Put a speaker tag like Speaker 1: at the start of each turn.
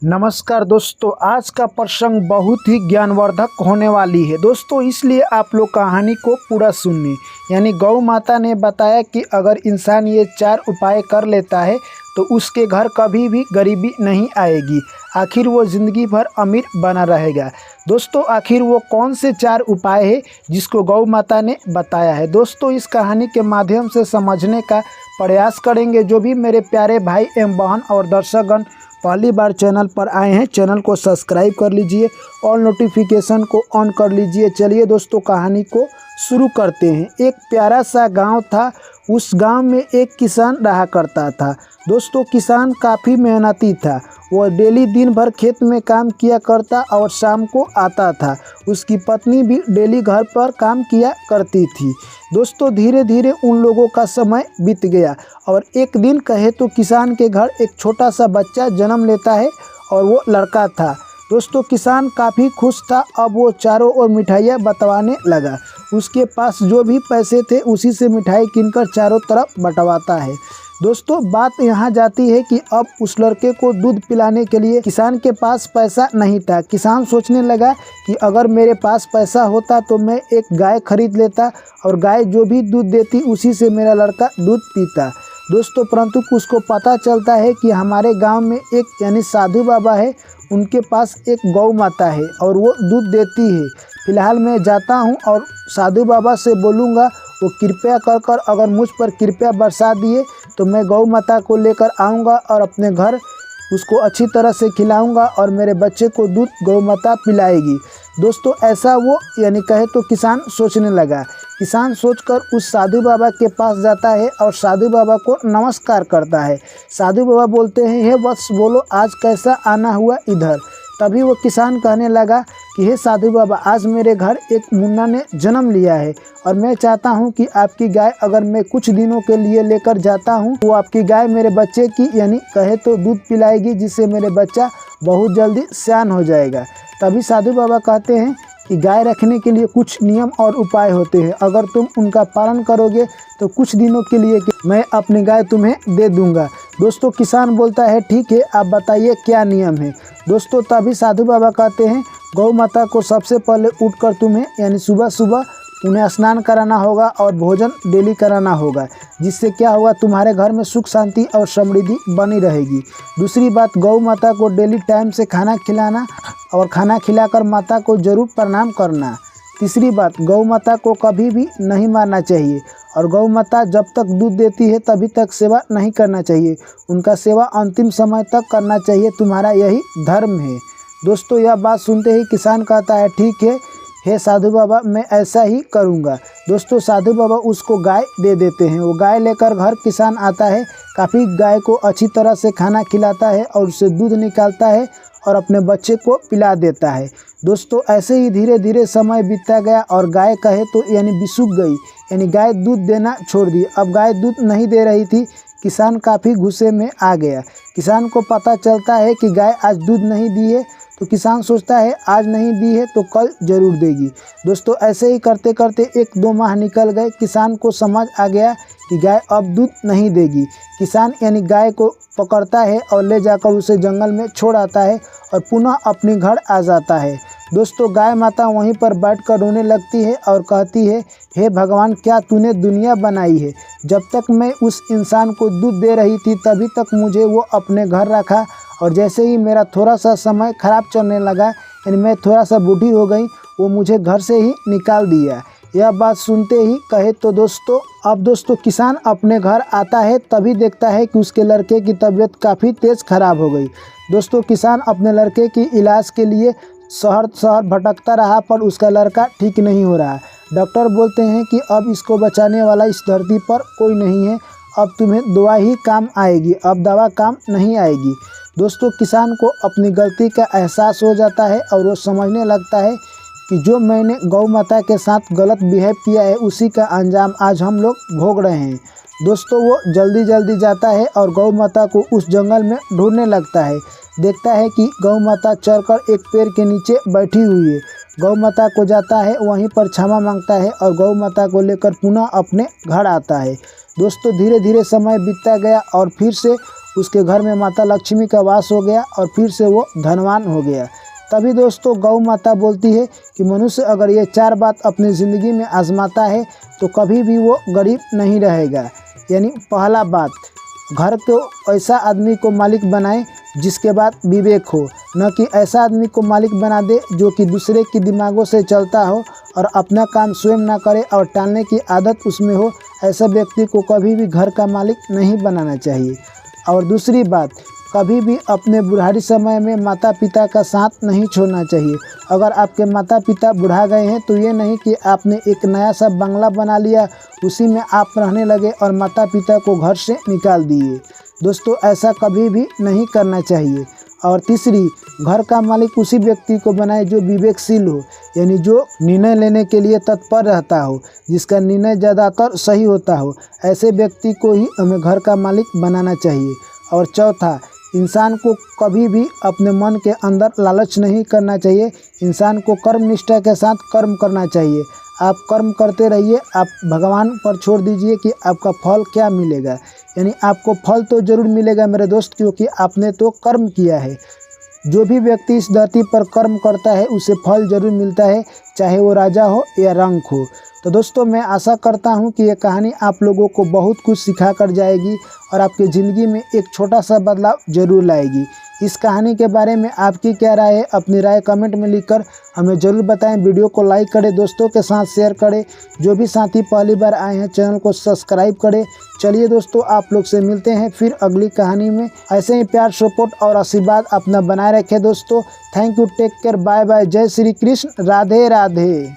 Speaker 1: नमस्कार दोस्तों, आज का प्रसंग बहुत ही ज्ञानवर्धक होने वाली है दोस्तों, इसलिए आप लोग कहानी को पूरा सुनिए। यानी गौ माता ने बताया कि अगर इंसान ये 4 उपाय कर लेता है तो उसके घर कभी भी गरीबी नहीं आएगी, आखिर वो ज़िंदगी भर अमीर बना रहेगा। दोस्तों, आखिर वो कौन से 4 उपाय है जिसको गौ माता ने बताया है। दोस्तों, इस कहानी के माध्यम से समझने का प्रयास करेंगे। जो भी मेरे प्यारे भाई एवं बहन और दर्शकगण पहली बार चैनल पर आए हैं, चैनल को सब्सक्राइब कर लीजिए और नोटिफिकेशन को ऑन कर लीजिए। चलिए दोस्तों, कहानी को शुरू करते हैं। एक प्यारा सा गांव था। उस गांव में एक किसान रहा करता था। दोस्तों, किसान काफ़ी मेहनती था। वो डेली दिन भर खेत में काम किया करता और शाम को आता था। उसकी पत्नी भी डेली घर पर काम किया करती थी। दोस्तों, धीरे धीरे उन लोगों का समय बीत गया और एक दिन कहे तो किसान के घर एक छोटा सा बच्चा जन्म लेता है और वो लड़का था। दोस्तों, किसान काफ़ी खुश था। अब वो चारों ओर मिठाइयाँ बंटवाने लगा। उसके पास जो भी पैसे थे उसी से मिठाई कीनकर चारों तरफ बंटवाता है। दोस्तों, बात यहाँ जाती है कि अब उस लड़के को दूध पिलाने के लिए किसान के पास पैसा नहीं था। किसान सोचने लगा कि अगर मेरे पास पैसा होता तो मैं एक गाय खरीद लेता और गाय जो भी दूध देती उसी से मेरा लड़का दूध पीता। दोस्तों, परंतु उसको पता चलता है कि हमारे गांव में एक यानी साधु बाबा है, उनके पास एक गौ माता है और वो दूध देती है। फिलहाल मैं जाता हूँ और साधु बाबा से बोलूँगा, वो कृपया कर अगर मुझ पर कृपया बरसा दिए तो मैं गौ माता को लेकर आऊँगा और अपने घर उसको अच्छी तरह से खिलाऊँगा और मेरे बच्चे को दूध गौ माता पिलाएगी। दोस्तों, ऐसा वो यानी कहे तो किसान सोचने लगा। किसान सोचकर उस साधु बाबा के पास जाता है और साधु बाबा को नमस्कार करता है। साधु बाबा बोलते हैं, हे वत्स, बोलो आज कैसा आना हुआ इधर। तभी वो किसान कहने लगा कि हे साधु बाबा, आज मेरे घर एक मुन्ना ने जन्म लिया है और मैं चाहता हूं कि आपकी गाय अगर मैं कुछ दिनों के लिए लेकर जाता हूं तो आपकी गाय मेरे बच्चे की यानी कहे तो दूध पिलाएगी, जिससे मेरे बच्चा बहुत जल्दी सयान हो जाएगा। तभी साधु बाबा कहते हैं कि गाय रखने के लिए कुछ नियम और उपाय होते हैं, अगर तुम उनका पालन करोगे तो कुछ दिनों के लिए मैं अपनी गाय तुम्हें दे दूंगा। दोस्तों, किसान बोलता है, ठीक है, आप बताइए क्या नियम है। दोस्तों, तभी साधु बाबा कहते हैं, गौ माता को सबसे पहले उठकर तुम्हें यानी सुबह सुबह उन्हें स्नान कराना होगा और भोजन डेली कराना होगा, जिससे क्या होगा, तुम्हारे घर में सुख शांति और समृद्धि बनी रहेगी। दूसरी बात, गौ माता को डेली टाइम से खाना खिलाना और खाना खिलाकर माता को जरूर प्रणाम करना। तीसरी बात, गौ माता को कभी भी नहीं मारना चाहिए और गौ माता जब तक दूध देती है तभी तक सेवा नहीं करना चाहिए। उनका सेवा अंतिम समय तक करना चाहिए, तुम्हारा यही धर्म है। दोस्तों, यह बात सुनते ही किसान कहता है, ठीक है हे साधु बाबा, मैं ऐसा ही करूँगा। दोस्तों, साधु बाबा उसको गाय दे देते हैं। वो गाय लेकर घर किसान आता है, काफ़ी गाय को अच्छी तरह से खाना खिलाता है और उससे दूध निकालता है और अपने बच्चे को पिला देता है। दोस्तों, ऐसे ही धीरे धीरे समय बीतता गया और गाय कहे तो यानी बिसुक गई, यानी गाय दूध देना छोड़ दी। अब गाय दूध नहीं दे रही थी। किसान काफ़ी गुस्से में आ गया। किसान को पता चलता है कि गाय आज दूध नहीं दी है, तो किसान सोचता है आज नहीं दी है तो कल जरूर देगी। दोस्तों, ऐसे ही करते करते 1-2 माह निकल गए। किसान को समझ आ गया कि गाय अब दूध नहीं देगी। किसान यानी गाय को पकड़ता है और ले जाकर उसे जंगल में छोड़ आता है और पुनः अपने घर आ जाता है। दोस्तों, गाय माता वहीं पर बैठकर रोने लगती है और कहती है, हे भगवान, क्या तूने दुनिया बनाई है। जब तक मैं उस इंसान को दूध दे रही थी तभी तक मुझे वो अपने घर रखा और जैसे ही मेरा थोड़ा सा समय खराब चलने लगा यानी मैं थोड़ा सा बूढ़ी हो गई, वो मुझे घर से ही निकाल दिया। यह बात सुनते ही कहे तो दोस्तों किसान अपने घर आता है, तभी देखता है कि उसके लड़के की तबीयत काफ़ी तेज़ खराब हो गई। दोस्तों, किसान अपने लड़के की इलाज के लिए शहर भटकता रहा पर उसका लड़का ठीक नहीं हो रहा। डॉक्टर बोलते हैं कि अब इसको बचाने वाला इस धरती पर कोई नहीं है, अब तुम्हें दवा ही काम आएगी, अब दवा काम नहीं आएगी। दोस्तों, किसान को अपनी गलती का एहसास हो जाता है और वो समझने लगता है कि जो मैंने गौ माता के साथ गलत बिहेव किया है उसी का अंजाम आज हम लोग भोग रहे हैं। दोस्तों, वो जल्दी जाता है और गौ माता को उस जंगल में ढूंढने लगता है। देखता है कि गौ माता चढ़कर एक पेड़ के नीचे बैठी हुई है। गौ माता को जाता है, वहीं पर क्षमा मांगता है और गौ माता को लेकर पुनः अपने घर आता है। दोस्तों, धीरे धीरे समय बीतता गया और फिर से उसके घर में माता लक्ष्मी का वास हो गया और फिर से वो धनवान हो गया। तभी दोस्तों गौ माता बोलती है कि मनुष्य अगर ये 4 बात अपनी ज़िंदगी में आजमाता है तो कभी भी वो गरीब नहीं रहेगा। यानी पहला बात, घर को ऐसा आदमी को मालिक बनाए जिसके बाद विवेक हो, न कि ऐसा आदमी को मालिक बना दे जो कि दूसरे के दिमागों से चलता हो और अपना काम स्वयं ना करे और टालने की आदत उसमें हो। ऐसा व्यक्ति को कभी भी घर का मालिक नहीं बनाना चाहिए। और दूसरी बात, कभी भी अपने बुढ़ारी समय में माता पिता का साथ नहीं छोड़ना चाहिए। अगर आपके माता पिता बुढ़ा गए हैं तो ये नहीं कि आपने एक नया सा बंगला बना लिया, उसी में आप रहने लगे और माता पिता को घर से निकाल दिए। दोस्तों ऐसा कभी भी नहीं करना चाहिए। और तीसरी, घर का मालिक उसी व्यक्ति को बनाए जो विवेकशील हो, यानी जो निर्णय लेने के लिए तत्पर रहता हो, जिसका निर्णय ज़्यादातर सही होता हो। ऐसे व्यक्ति को ही हमें घर का मालिक बनाना चाहिए। और चौथा, इंसान को कभी भी अपने मन के अंदर लालच नहीं करना चाहिए। इंसान को कर्म निष्ठा के साथ कर्म करना चाहिए। आप कर्म करते रहिए, आप भगवान पर छोड़ दीजिए कि आपका फल क्या मिलेगा। यानी आपको फल तो ज़रूर मिलेगा मेरे दोस्त, क्योंकि आपने तो कर्म किया है। जो भी व्यक्ति इस धरती पर कर्म करता है उसे फल जरूर मिलता है, चाहे वो राजा हो या रंक हो। तो दोस्तों मैं आशा करता हूँ कि ये कहानी आप लोगों को बहुत कुछ सिखा कर जाएगी और आपकी ज़िंदगी में एक छोटा सा बदलाव ज़रूर लाएगी। इस कहानी के बारे में आपकी क्या राय है, अपनी राय कमेंट में लिखकर हमें ज़रूर बताएं। वीडियो को लाइक करें, दोस्तों के साथ शेयर करें। जो भी साथी पहली बार आए हैं चैनल को सब्सक्राइब करें। चलिए दोस्तों, आप लोग से मिलते हैं फिर अगली कहानी में। ऐसे ही प्यार, सपोर्ट और आशीर्वाद अपना बनाए रखें दोस्तों। Thank you, take care, bye bye, जय श्री कृष्ण, राधे राधे।